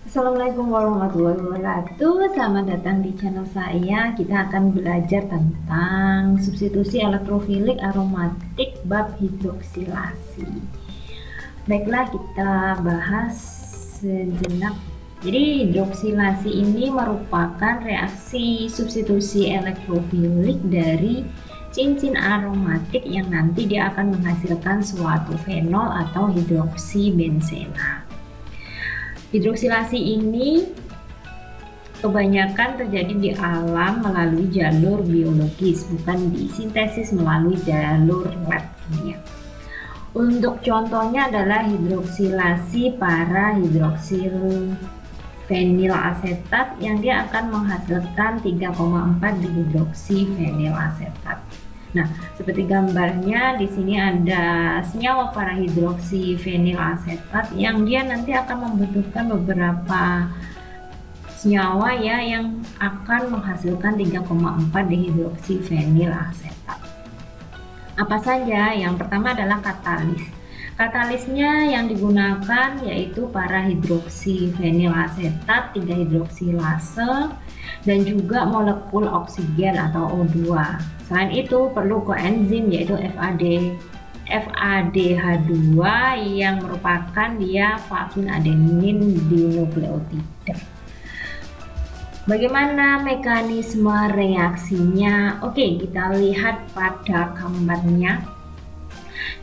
Assalamualaikum warahmatullahi wabarakatuh. Selamat datang di channel saya. Kita akan belajar tentang substitusi elektrofilik aromatik bab hidroksilasi. Baiklah, kita bahas sejenak. Jadi hidroksilasi ini merupakan reaksi substitusi elektrofilik dari cincin aromatik yang nanti dia akan menghasilkan suatu fenol atau hidroksibenzena. Hidroksilasi ini kebanyakan terjadi di alam melalui jalur biologis, bukan disintesis melalui jalur lab kimia. Untuk contohnya adalah hidroksilasi para hidroksil fenilasetat yang dia akan menghasilkan 3,4 dihidroksifenilasetat. Nah, seperti gambarnya di sini ada senyawa para hidroksifenilasetat yang dia nanti akan membutuhkan beberapa senyawa ya yang akan menghasilkan 3,4 dihidroksifenilasetat. Apa saja? Yang pertama adalah katalis. Katalisnya yang digunakan yaitu para hidroksifenilasetat, 3-hidroksilase, dan juga molekul oksigen atau O2. Selain itu perlu koenzim yaitu FADH2 yang merupakan dia valin adenin dinukleotida. Bagaimana mekanisme reaksinya? Oke, kita lihat pada gambarnya.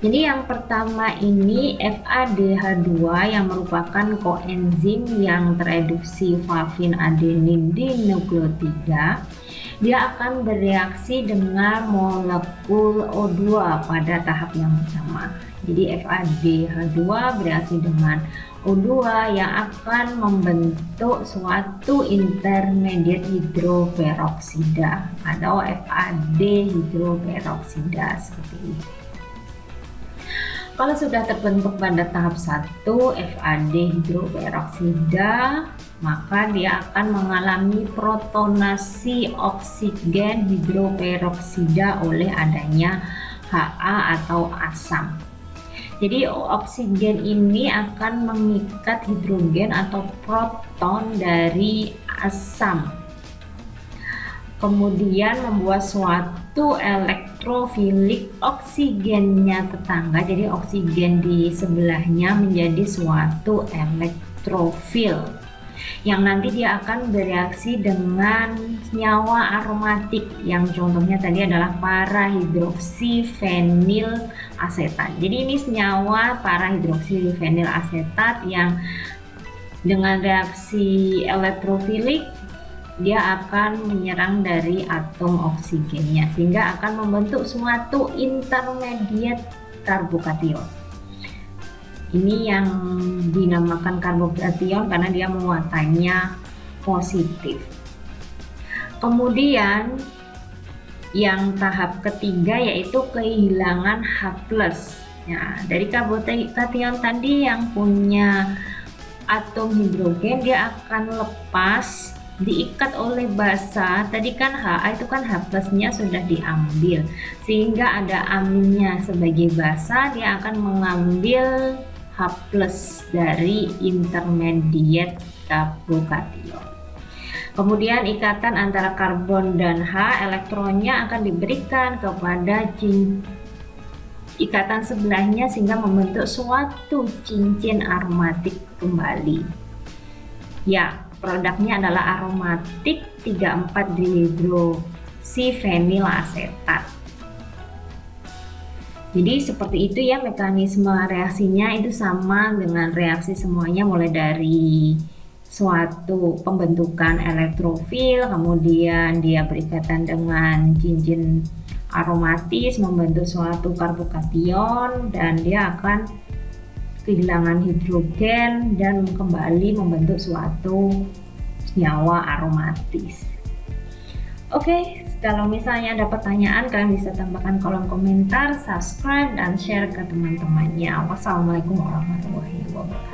Jadi yang pertama ini FADH2 yang merupakan koenzim yang tereduksi valin adenin dinukleotida. Dia akan bereaksi dengan molekul O2 pada tahap yang pertama. Jadi FADH2 bereaksi dengan O2 yang akan membentuk suatu intermediate hidroperoksida atau FAD hidroperoksida seperti ini. Kalau sudah terbentuk pada tahap 1 FAD hidroperoksida, maka dia akan mengalami protonasi oksigen hidroperoksida oleh adanya Ha atau asam. Jadi oksigen ini akan mengikat hidrogen atau proton dari asam, kemudian membuat suatu elektrofilik oksigennya tetangga. Jadi oksigen di sebelahnya menjadi suatu elektrofil yang nanti dia akan bereaksi dengan senyawa aromatik yang contohnya tadi adalah para hidroksifenilasetat. Jadi ini senyawa para hidroksifenilasetat yang dengan reaksi elektrofilik dia akan menyerang dari atom oksigennya sehingga akan membentuk suatu intermediate karbokation. Ini yang dinamakan karbokation karena dia muatannya positif. Kemudian yang tahap ketiga yaitu kehilangan H+. Nah, dari karbokation tadi yang punya atom hidrogen dia akan lepas, diikat oleh basa. Tadi kan Ha itu kan H+ nya sudah diambil sehingga ada aminnya sebagai basa, dia akan mengambil H+ dari intermediate karbokation. Kemudian ikatan antara karbon dan H, elektronnya akan diberikan kepada ikatan sebelahnya sehingga membentuk suatu cincin aromatik kembali. Ya, produknya adalah aromatik 3,4 dihidroksifenilasetat. Jadi seperti itu ya mekanisme reaksinya, itu sama dengan reaksi semuanya mulai dari suatu pembentukan elektrofil, kemudian dia berikatan dengan cincin aromatis membentuk suatu karbokation dan dia akan kehilangan hidrogen dan kembali membentuk suatu senyawa aromatis. Oke, kalau misalnya ada pertanyaan kalian bisa tambahkan kolom komentar, subscribe dan share ke teman-temannya. Wassalamualaikum warahmatullahi wabarakatuh.